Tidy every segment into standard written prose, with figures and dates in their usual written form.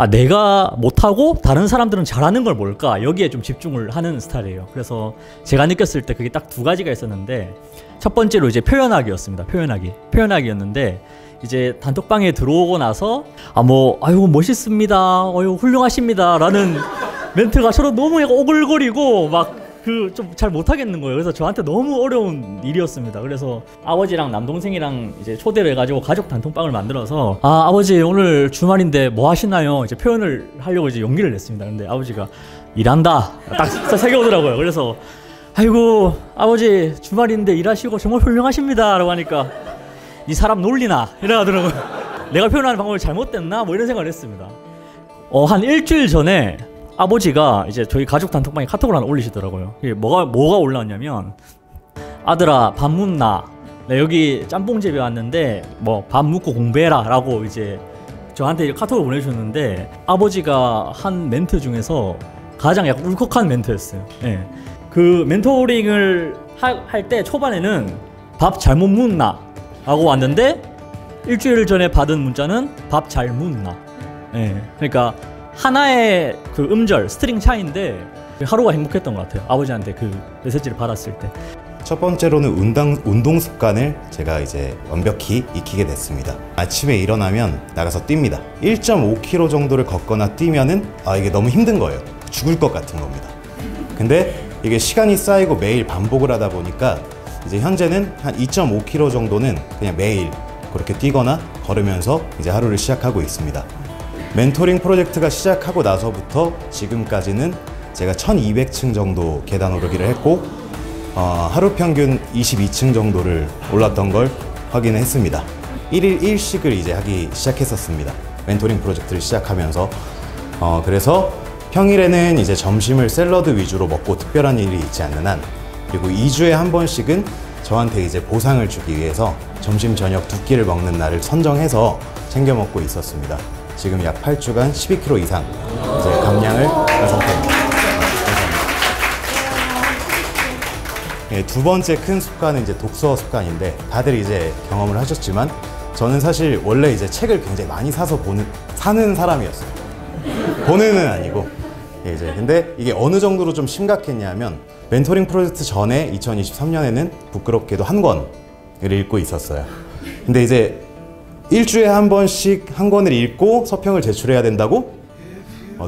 내가 못하고 다른 사람들은 잘하는 걸 뭘까? 여기에 좀 집중을 하는 스타일이에요. 그래서 제가 느꼈을 때 그게 딱 두 가지가 있었는데, 첫 번째로 이제 표현하기였습니다. 표현하기였는데, 이제 단톡방에 들어오고 나서 아이고 멋있습니다, 훌륭하십니다 라는 멘트가 서로 너무 오글거리고 막 좀 잘 못하겠는 거예요. 그래서 저한테 너무 어려운 일이었습니다. 그래서 아버지랑 남동생이랑 이제 초대를 해가지고 가족 단톡방을 만들어서 아버지 오늘 주말인데 뭐 하시나요? 이제 표현을 하려고 이제 용기를 냈습니다. 근데 아버지가 일한다 딱 새겨오더라고요. 그래서 아이고 아버지 주말인데 일하시고 정말 훌륭하십니다 라고 하니까 이 사람 놀리나 이러더라고요. 내가 표현하는 방법이 잘못됐나? 뭐 이런 생각을 했습니다. 한 일주일 전에 아버지가 이제 저희 가족 단톡방에 카톡을 하나 올리시더라고요. 이게 뭐가 올라왔냐면, 아들아 밥 묻나? 나 여기 짬뽕집에 왔는데 뭐 밥 묻고 공부해라 라고 이제 저한테 카톡을 보내주셨는데, 아버지가 한 멘트 중에서 가장 약간 울컥한 멘트였어요. 예. 그 멘토링을 할 때 초반에는 밥 잘못 묻나? 라고 왔는데 일주일 전에 받은 문자는 밥 잘 묻나? 예. 그러니까 하나의 그 음절, 스트링 차이인데 하루가 행복했던 것 같아요. 아버지한테 그 메시지를 받았을 때. 첫 번째로는 운동 습관을 제가 이제 완벽히 익히게 됐습니다. 아침에 일어나면 나가서 뜁니다. 1.5km 정도를 걷거나 뛰면은 이게 너무 힘든 거예요. 죽을 것 같은 겁니다. 근데 이게 시간이 쌓이고 매일 반복을 하다 보니까 이제 현재는 한 2.5km 정도는 그냥 매일 그렇게 뛰거나 걸으면서 이제 하루를 시작하고 있습니다. 멘토링 프로젝트가 시작하고 나서부터 지금까지는 제가 1200층 정도 계단 오르기를 했고, 하루 평균 22층 정도를 올랐던 걸 확인했습니다. 1일 1식을 이제 하기 시작했었습니다. 멘토링 프로젝트를 시작하면서. 그래서 평일에는 이제 점심을 샐러드 위주로 먹고 특별한 일이 있지 않는 한, 그리고 2주에 한 번씩은 저한테 이제 보상을 주기 위해서 점심 저녁 두 끼를 먹는 날을 선정해서 챙겨 먹고 있었습니다. 지금 약 8주간 12kg 이상 이제 감량을 한 상태입니다. 네, 두 번째 큰 습관은 이제 독서 습관인데, 다들 이제 경험을 하셨지만 저는 사실 원래 이제 책을 굉장히 많이 사는 사람이었어요. 보는은 아니고. 이제 근데 이게 어느 정도로 좀 심각했냐면, 멘토링 프로젝트 전에 2023년에는 부끄럽게도 한 권을 읽고 있었어요. 근데 이제 일주일에 한 번씩 한 권을 읽고 서평을 제출해야 된다고?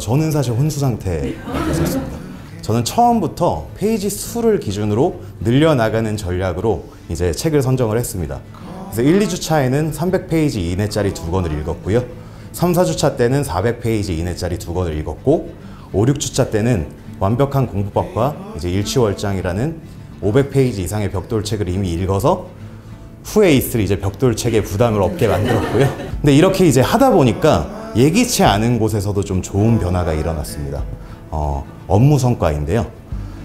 저는 사실 혼수 상태에 있었습니다. 저는 처음부터 페이지 수를 기준으로 늘려나가는 전략으로 이제 책을 선정을 했습니다. 그래서 1, 2주차에는 300페이지 이내짜리 두 권을 읽었고요. 3, 4주차 때는 400페이지 이내짜리 두 권을 읽었고, 5, 6주차 때는 완벽한 공부법과 이제 일취월장이라는 500페이지 이상의 벽돌책을 이미 읽어서 후에 있을 이제 벽돌책에 부담을 없게 만들었고요. 근데 이렇게 이제 하다 보니까 예기치 않은 곳에서도 좀 좋은 변화가 일어났습니다. 업무 성과인데요.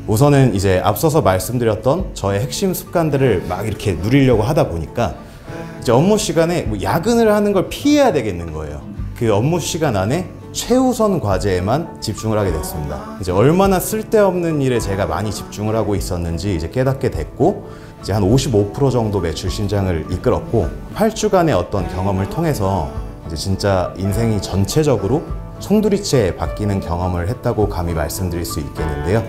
우선은 이제 앞서서 말씀드렸던 저의 핵심 습관들을 막 이렇게 누리려고 하다 보니까 이제 업무 시간에 뭐 야근을 하는 걸 피해야 되겠는 거예요. 그 업무 시간 안에 최우선 과제에만 집중을 하게 됐습니다. 이제 얼마나 쓸데없는 일에 제가 많이 집중을 하고 있었는지 이제 깨닫게 됐고, 이제 한 55% 정도 매출 신장을 이끌었고, 8주간의 어떤 경험을 통해서 이제 진짜 인생이 전체적으로 송두리째 바뀌는 경험을 했다고 감히 말씀드릴 수 있겠는데요.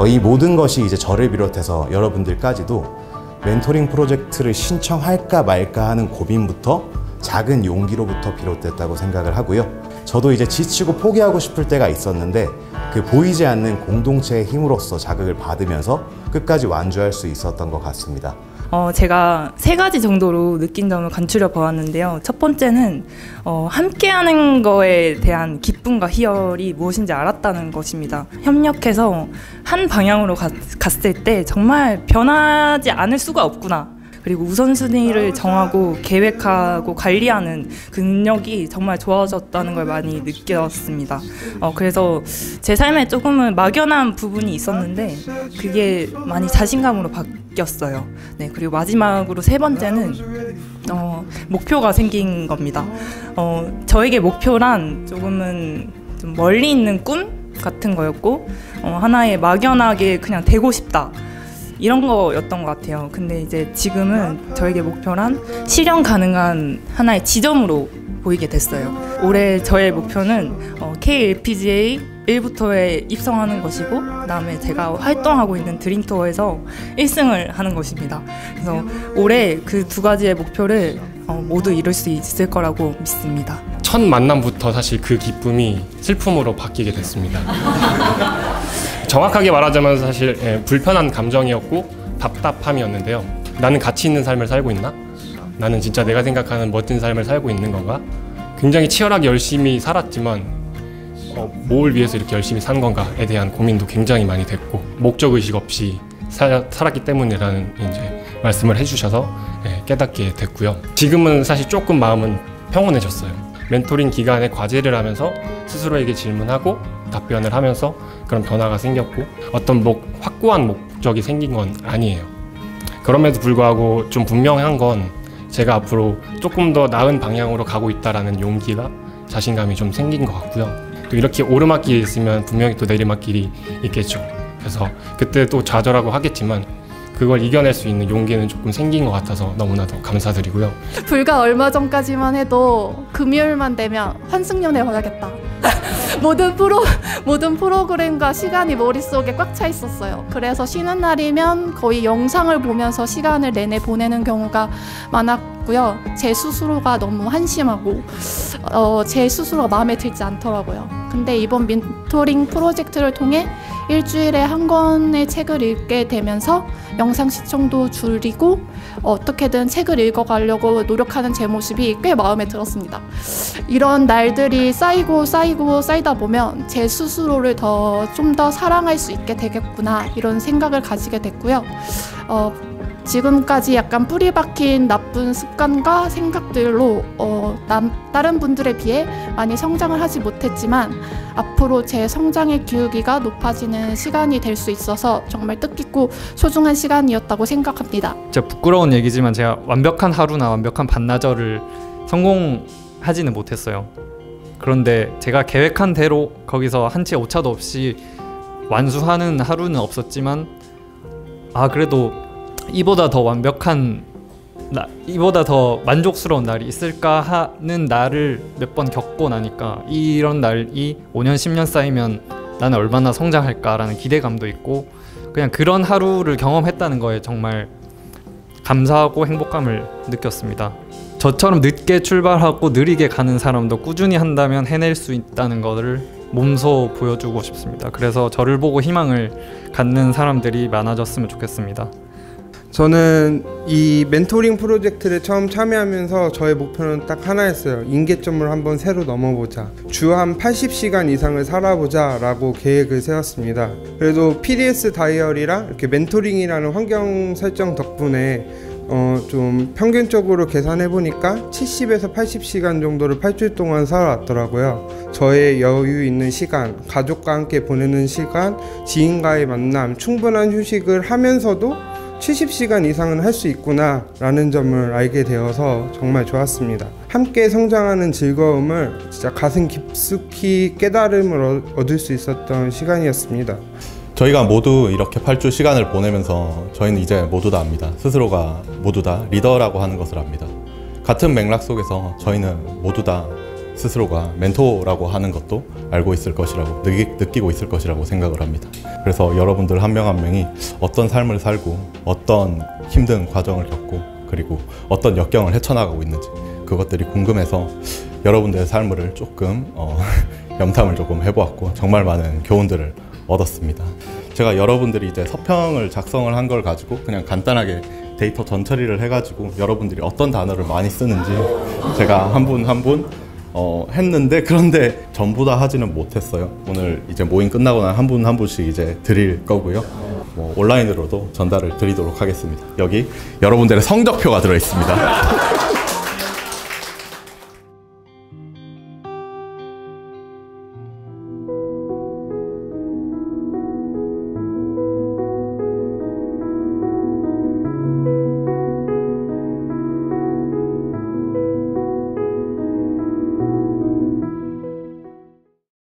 이 모든 것이 이제 저를 비롯해서 여러분들까지도 멘토링 프로젝트를 신청할까 말까 하는 고민부터 작은 용기로부터 비롯됐다고 생각을 하고요. 저도 이제 지치고 포기하고 싶을 때가 있었는데, 그 보이지 않는 공동체의 힘으로써 자극을 받으면서 끝까지 완주할 수 있었던 것 같습니다. 제가 3가지 정도로 느낀 점을 간추려 보았는데요. 첫 번째는 함께하는 거에 대한 기쁨과 희열이 무엇인지 알았다는 것입니다. 협력해서 한 방향으로 갔을 때 정말 변하지 않을 수가 없구나. 그리고 우선순위를 정하고 계획하고 관리하는 그 능력이 정말 좋아졌다는 걸 많이 느꼈습니다. 그래서 제 삶에 조금은 막연한 부분이 있었는데 그게 많이 자신감으로 바뀌었어요. 네, 그리고 마지막으로 세 번째는 목표가 생긴 겁니다. 저에게 목표란 조금은 좀 멀리 있는 꿈 같은 거였고, 하나의 막연하게 그냥 되고 싶다, 이런 거였던 것 같아요. 근데 이제 지금은 저에게 목표란 실현 가능한 하나의 지점으로 보이게 됐어요. 올해 저의 목표는 KLPGA 1부터에 입성하는 것이고, 그다음에 제가 활동하고 있는 드림투어에서 1승을 하는 것입니다. 그래서 올해 그 두 가지의 목표를 모두 이룰 수 있을 거라고 믿습니다. 첫 만남부터 사실 그 기쁨이 슬픔으로 바뀌게 됐습니다. 정확하게 말하자면 사실 불편한 감정이었고 답답함이었는데요. 나는 가치 있는 삶을 살고 있나? 나는 진짜 내가 생각하는 멋진 삶을 살고 있는 건가? 굉장히 치열하게 열심히 살았지만 뭘 위해서 이렇게 열심히 산 건가에 대한 고민도 굉장히 많이 됐고, 목적의식 없이 살았기 때문이라는 이제 말씀을 해주셔서 깨닫게 됐고요. 지금은 사실 조금 마음은 평온해졌어요. 멘토링 기간에 과제를 하면서 스스로에게 질문하고 답변을 하면서 그런 변화가 생겼고, 어떤 확고한 목적이 생긴 건 아니에요. 그럼에도 불구하고 좀 분명한 건 제가 앞으로 조금 더 나은 방향으로 가고 있다라는 용기가, 자신감이 좀 생긴 것 같고요. 또 이렇게 오르막길이 있으면 분명히 또 내리막길이 있겠죠. 그래서 그때 또 좌절하고 하겠지만 그걸 이겨낼 수 있는 용기는 조금 생긴 것 같아서 너무나도 감사드리고요. 불과 얼마 전까지만 해도 금요일만 되면 환승연애 봐야겠다. 모든 프로그램과 시간이 머릿속에 꽉 차 있었어요. 그래서 쉬는 날이면 거의 영상을 보면서 시간을 내내 보내는 경우가 많았고요. 제 스스로가 너무 한심하고 제 스스로가 마음에 들지 않더라고요. 근데 이번 멘토링 프로젝트를 통해 일주일에 한 권의 책을 읽게 되면서 영상 시청도 줄이고 어떻게든 책을 읽어가려고 노력하는 제 모습이 꽤 마음에 들었습니다. 이런 날들이 쌓이다 보면 제 스스로를 좀 더 사랑할 수 있게 되겠구나, 이런 생각을 가지게 됐고요. 지금까지 약간 뿌리 박힌 나쁜 습관과 생각들로 다른 분들에 비해 많이 성장을 하지 못했지만 앞으로 제 성장의 기울기가 높아지는 시간이 될 수 있어서 정말 뜻깊고 소중한 시간이었다고 생각합니다. 진짜 부끄러운 얘기지만 제가 완벽한 하루나 완벽한 반나절을 성공하지는 못했어요. 그런데 제가 계획한 대로 거기서 한 채 오차도 없이 완수하는 하루는 없었지만, 그래도 이보다 더 이보다 더 만족스러운 날이 있을까 하는 날을 몇 번 겪고 나니까 이런 날이 5년 10년 쌓이면 나는 얼마나 성장할까라는 기대감도 있고, 그냥 그런 하루를 경험했다는 거에 정말 감사하고 행복감을 느꼈습니다. 저처럼 늦게 출발하고 느리게 가는 사람도 꾸준히 한다면 해낼 수 있다는 것을 몸소 보여주고 싶습니다. 그래서 저를 보고 희망을 갖는 사람들이 많아졌으면 좋겠습니다. 저는 이 멘토링 프로젝트를 처음 참여하면서 저의 목표는 딱 하나였어요. 임계점을 한번 새로 넘어보자. 주 한 80시간 이상을 살아보자 라고 계획을 세웠습니다. 그래도 PDS 다이어리랑 이렇게 멘토링이라는 환경 설정 덕분에 좀 평균적으로 계산해보니까 70에서 80시간 정도를 8주 동안 살아왔더라고요. 저의 여유 있는 시간, 가족과 함께 보내는 시간, 지인과의 만남, 충분한 휴식을 하면서도 70시간 이상은 할 수 있구나 라는 점을 알게 되어서 정말 좋았습니다. 함께 성장하는 즐거움을 진짜 가슴 깊숙이 깨달음을 얻을 수 있었던 시간이었습니다. 저희가 모두 이렇게 8주 시간을 보내면서 저희는 이제 모두 다 압니다. 스스로가 모두 다 리더라고 하는 것을 압니다. 같은 맥락 속에서 저희는 모두 다 스스로가 멘토라고 하는 것도 알고 있을 것이라고 느끼고 있을 것이라고 생각을 합니다. 그래서 여러분들 한 명 한 명이 어떤 삶을 살고 어떤 힘든 과정을 겪고 그리고 어떤 역경을 헤쳐나가고 있는지 그것들이 궁금해서 여러분들의 삶을 조금 염탐을 조금 해보았고 정말 많은 교훈들을 얻었습니다. 제가 여러분들이 이제 서평을 작성을 한 걸 가지고 그냥 간단하게 데이터 전처리를 해가지고 여러분들이 어떤 단어를 많이 쓰는지 제가 한 분 한 분 했는데 그런데 전부 다 하지는 못했어요. 오늘 이제 모임 끝나고 난 한 분 한 분씩 이제 드릴 거고요. 온라인으로도 전달을 드리도록 하겠습니다. 여기 여러분들의 성적표가 들어 있습니다.